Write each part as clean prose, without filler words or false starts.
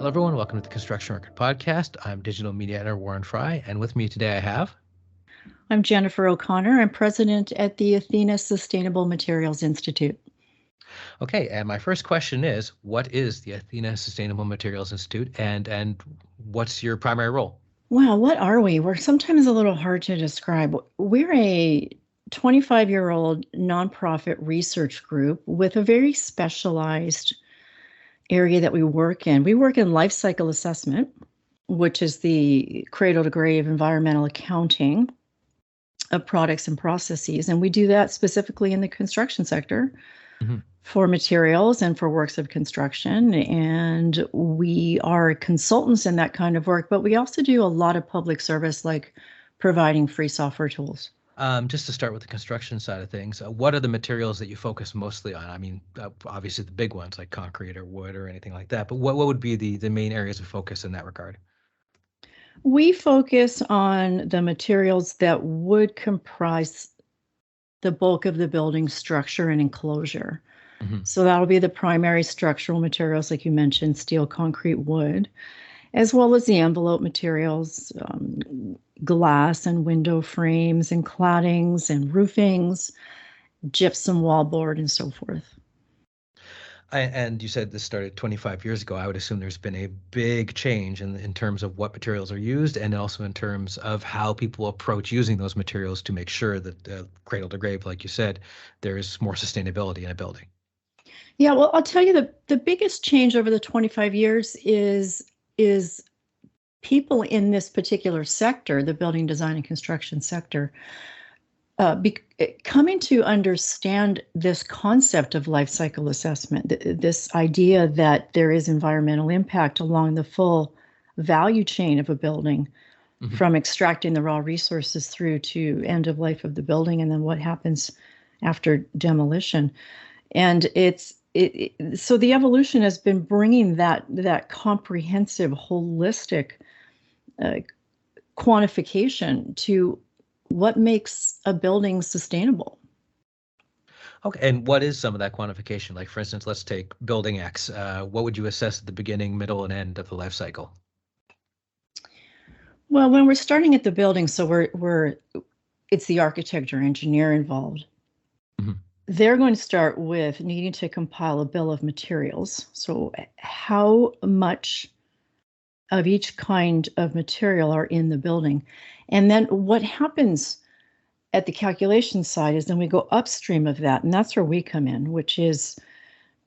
Hello, everyone. Welcome to the Construction Record Podcast. I'm digital media editor Warren Frey, and with me today I have. I'm Jennifer O'Connor. I'm president at the Athena Sustainable Materials Institute. Okay, and my first question is, what is the Athena Sustainable Materials Institute, and what's your primary role? Wow, what are we? We're sometimes a little hard to describe. We're a 25-year-old nonprofit research group with a very specialized area that we work in. We work in life cycle assessment, which is the cradle to grave environmental accounting of products and processes. And we do that specifically in the construction sector for materials and for works of construction. And we are consultants in that kind of work, but we also do a lot of public service, like providing free software tools. Just to start with the construction side of things, what are the materials that you focus mostly on? I mean, obviously the big ones like concrete or wood or anything like that, but what would be the main areas of focus in that regard? We focus on the materials that would comprise the bulk of the building structure and enclosure. So that'll be the primary structural materials, like you mentioned, steel, concrete, wood, as well as the envelope materials, glass and window frames and claddings and roofings, gypsum wallboard, and so forth. And you said this started 25 years ago. I would assume there's been a big change in terms of what materials are used, and also in terms of how people approach using those materials to make sure that cradle to grave, like you said, there's more sustainability in a building. Yeah, well, I'll tell you the biggest change over the 25 years is people in this particular sector, the building design and construction sector, coming to understand this concept of life cycle assessment, this idea that there is environmental impact along the full value chain of a building, from extracting the raw resources through to end of life of the building, and then what happens after demolition. And so the evolution has been bringing that comprehensive, holistic quantification to what makes a building sustainable. Okay, and what is some of that quantification? Like, for instance, let's take building X. What would you assess at the beginning, middle, and end of the life cycle? Well, when we're starting at the building, so it's the architect or engineer involved. They're going to start with needing to compile a bill of materials. So how much of each kind of material are in the building? And then what happens at the calculation side is then we go upstream of that, and that's where we come in, which is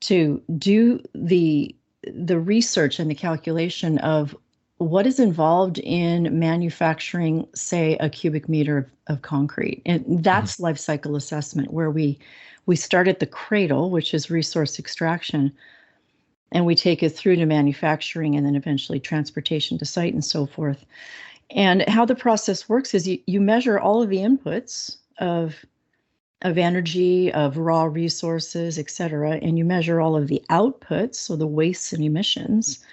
to do the research and the calculation of what is involved in manufacturing, say, a cubic meter of concrete. And that's life cycle assessment, where we start at the cradle, which is resource extraction, and we take it through to manufacturing and then eventually transportation to site and so forth. And how the process works is you measure all of the inputs of energy, of raw resources, et cetera, and you measure all of the outputs, so the wastes and emissions,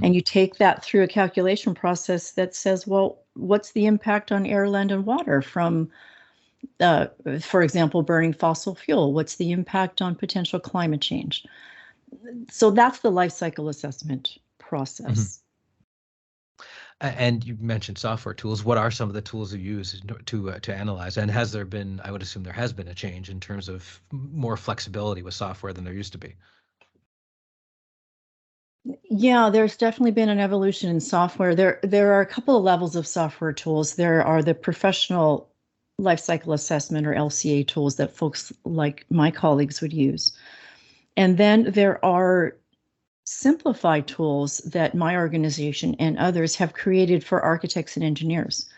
and you take that through a calculation process that says, well, what's the impact on air, land, and water from, for example, burning fossil fuel? What's the impact on potential climate change? So that's the life cycle assessment process. And you mentioned software tools. What are some of the tools you use to analyze? And has there been, I would assume there has been a change in terms of more flexibility with software than there used to be? Yeah, there's definitely been an evolution in software. There are a couple of levels of software tools. There are the professional life cycle assessment, or LCA, tools that folks like my colleagues would use. And then there are simplified tools that my organization and others have created for architects and engineers,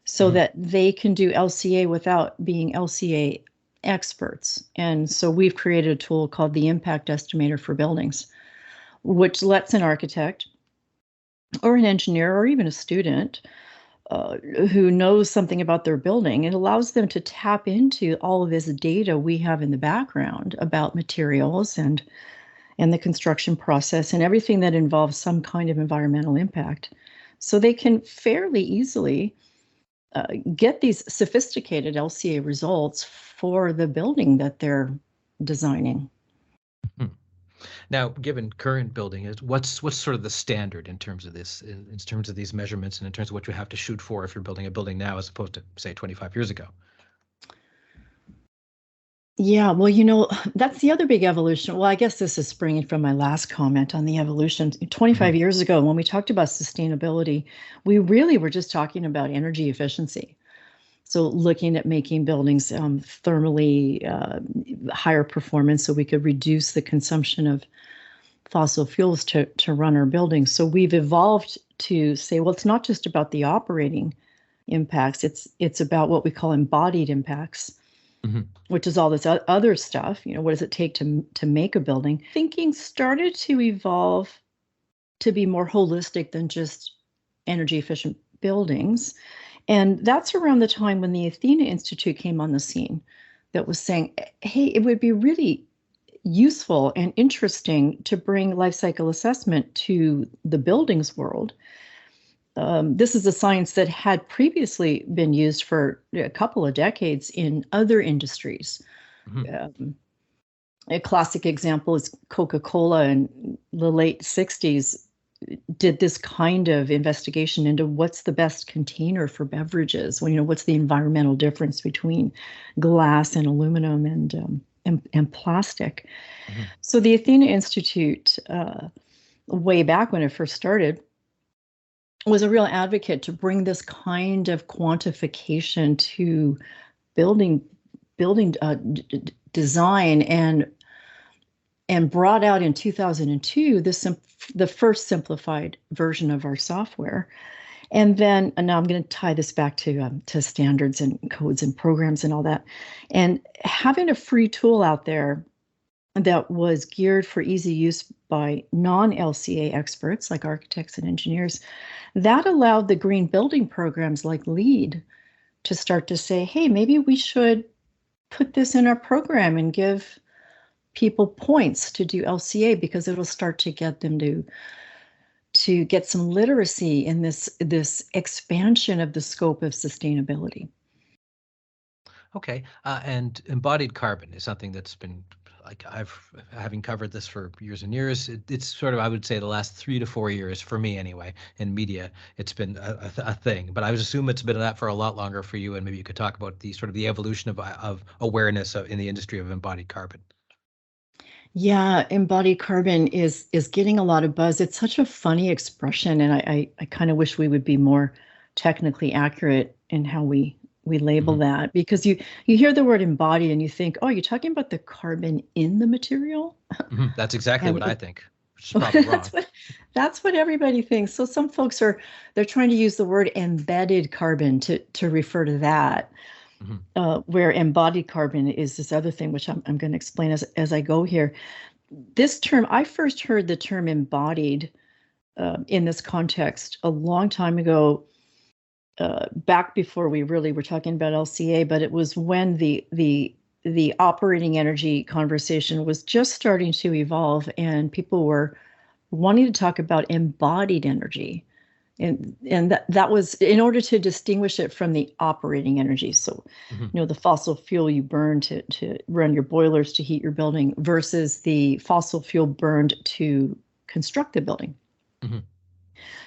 so that they can do LCA without being LCA experts. And so we've created a tool called the Impact Estimator for Buildings, which lets an architect or an engineer or even a student who knows something about their building, it allows them to tap into all of this data we have in the background about materials and the construction process and everything that involves some kind of environmental impact. So they can fairly easily get these sophisticated LCA results for the building that they're designing. Now, given current building, what's sort of the standard in terms of this, in terms of these measurements, and in terms of what you have to shoot for if you're building a building now, as opposed to say 25 years ago? Yeah, well, that's the other big evolution. Well, I guess this is springing from my last comment on the evolution. 25 years ago, when we talked about sustainability, we really were just talking about energy efficiency. So looking at making buildings thermally higher performance so we could reduce the consumption of fossil fuels to run our buildings. So we've evolved to say, well, it's not just about the operating impacts, it's about what we call embodied impacts. Which is all this other stuff. What does it take to make a building? Thinking started to evolve to be more holistic than just energy efficient buildings. And that's around the time when the Athena Institute came on the scene, that was saying, hey, it would be really useful and interesting to bring life cycle assessment to the buildings world. This is a science that had previously been used for a couple of decades in other industries. A classic example is Coca-Cola in the late 60s did this kind of investigation into what's the best container for beverages. Well, what's the environmental difference between glass and aluminum and plastic. So the Athena Institute, way back when it first started, was a real advocate to bring this kind of quantification to building design, and brought out in 2002 the first simplified version of our software. And now I'm going to tie this back to standards and codes and programs and all that. And having a free tool out there that was geared for easy use by non-LCA experts like architects and engineers, that allowed the green building programs like LEED to start to say, hey, maybe we should put this in our program and give people points to do LCA, because it'll start to get them to get some literacy in this expansion of the scope of sustainability. Okay, and embodied carbon is something that's been, like, having covered this for years and years, it's sort of, I would say, the last 3 to 4 years for me anyway, in media, it's been a thing. But I would assume it's been that for a lot longer for you, and maybe you could talk about the evolution of awareness in the industry of embodied carbon. Yeah, embodied carbon is getting a lot of buzz. It's such a funny expression, and I kind of wish we would be more technically accurate in how we label that, because you hear the word embodied and you think, oh, you're talking about the carbon in the material? That's exactly what I think, which is probably wrong. That's what everybody thinks. So some folks they're trying to use the word embedded carbon to refer to that. Where embodied carbon is this other thing, which I'm going to explain as I go here. This term, I first heard the term embodied in this context a long time ago, back before we really were talking about LCA, but it was when the operating energy conversation was just starting to evolve, and people were wanting to talk about embodied energy. And that was in order to distinguish it from the operating energy. So, the fossil fuel you burn to run your boilers to heat your building versus the fossil fuel burned to construct the building.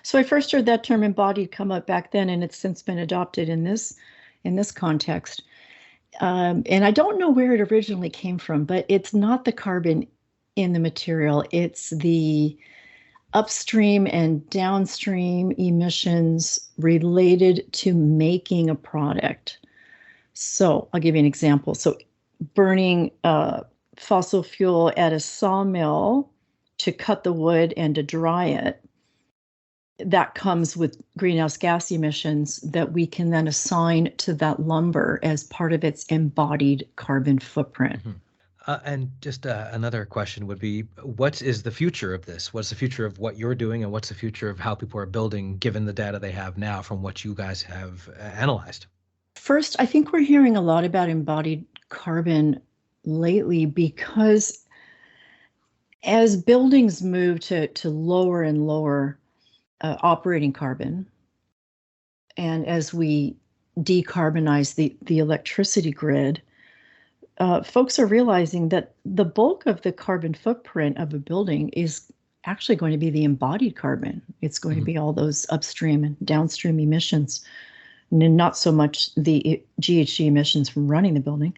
So I first heard that term embodied come up back then, and it's since been adopted in this context. And I don't know where it originally came from, but it's not the carbon in the material. It's the upstream and downstream emissions related to making a product. So I'll give you an example. So burning fossil fuel at a sawmill to cut the wood and to dry it, that comes with greenhouse gas emissions that we can then assign to that lumber as part of its embodied carbon footprint. And just another question would be, what is the future of this? What's the future of what you're doing, and what's the future of how people are building, given the data they have now from what you guys have analyzed? First, I think we're hearing a lot about embodied carbon lately, because as buildings move to lower and lower operating carbon, and as we decarbonize the electricity grid, folks are realizing that the bulk of the carbon footprint of a building is actually going to be the embodied carbon. It's going to be all those upstream and downstream emissions, and not so much the GHG emissions from running the building.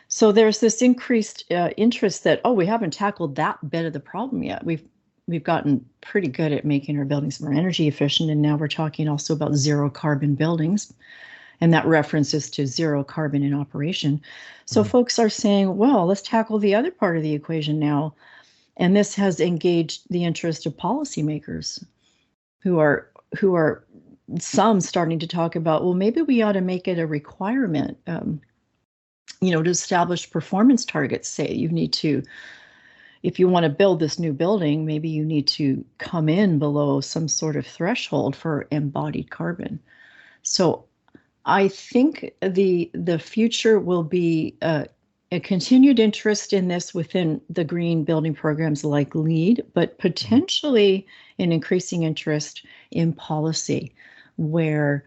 So there's this increased interest that, we haven't tackled that bit of the problem yet. We've gotten pretty good at making our buildings more energy efficient, and now we're talking also about zero carbon buildings, and that references to zero carbon in operation. So folks are saying, well, let's tackle the other part of the equation now, and this has engaged the interest of policymakers, who are some starting to talk about, well, maybe we ought to make it a requirement, to establish performance targets. Say you need to, if you want to build this new building, maybe you need to come in below some sort of threshold for embodied carbon. So I think the future will be a continued interest in this within the green building programs like LEED, but potentially an increasing interest in policy, where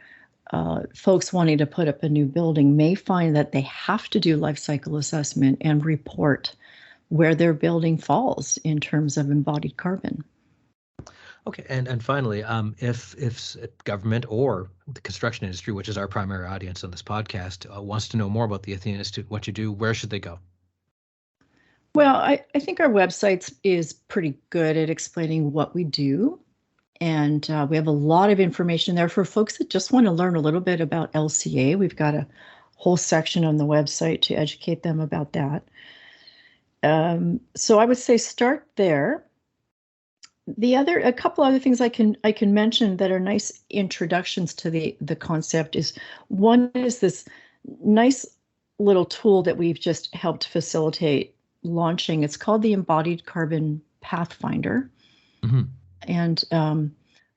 folks wanting to put up a new building may find that they have to do life cycle assessment and report where their building falls in terms of embodied carbon. Okay, and finally, if government or the construction industry, which is our primary audience on this podcast, wants to know more about the Athena Institute, what you do, where should they go? Well, I think our website is pretty good at explaining what we do. And we have a lot of information there for folks that just want to learn a little bit about LCA. We've got a whole section on the website to educate them about that. So I would say start there. A couple other things I can mention that are nice introductions to the concept is, one is this nice little tool that we've just helped facilitate launching. It's called the Embodied Carbon Pathfinder. And I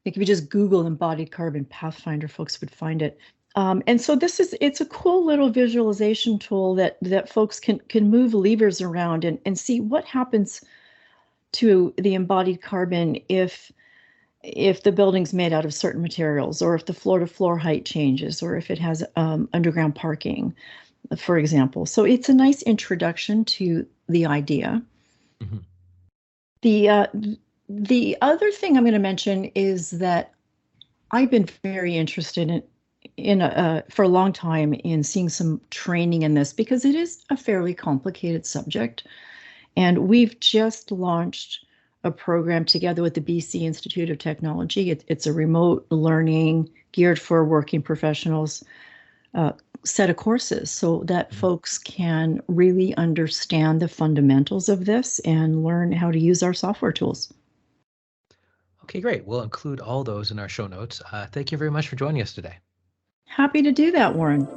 think if you just Google Embodied Carbon Pathfinder, folks would find it. And so it's a cool little visualization tool that folks can move levers around and see what happens to the embodied carbon if the building's made out of certain materials, or if the floor-to-floor height changes, or if it has underground parking, for example. So it's a nice introduction to the idea. The other thing I'm going to mention is that I've been very interested for a long time in seeing some training in this, because it is a fairly complicated subject. And we've just launched a program together with the BC Institute of Technology. It's a remote learning geared for working professionals set of courses, so that folks can really understand the fundamentals of this and learn how to use our software tools. Okay, great. We'll include all those in our show notes. Thank you very much for joining us today. Happy to do that, Warren.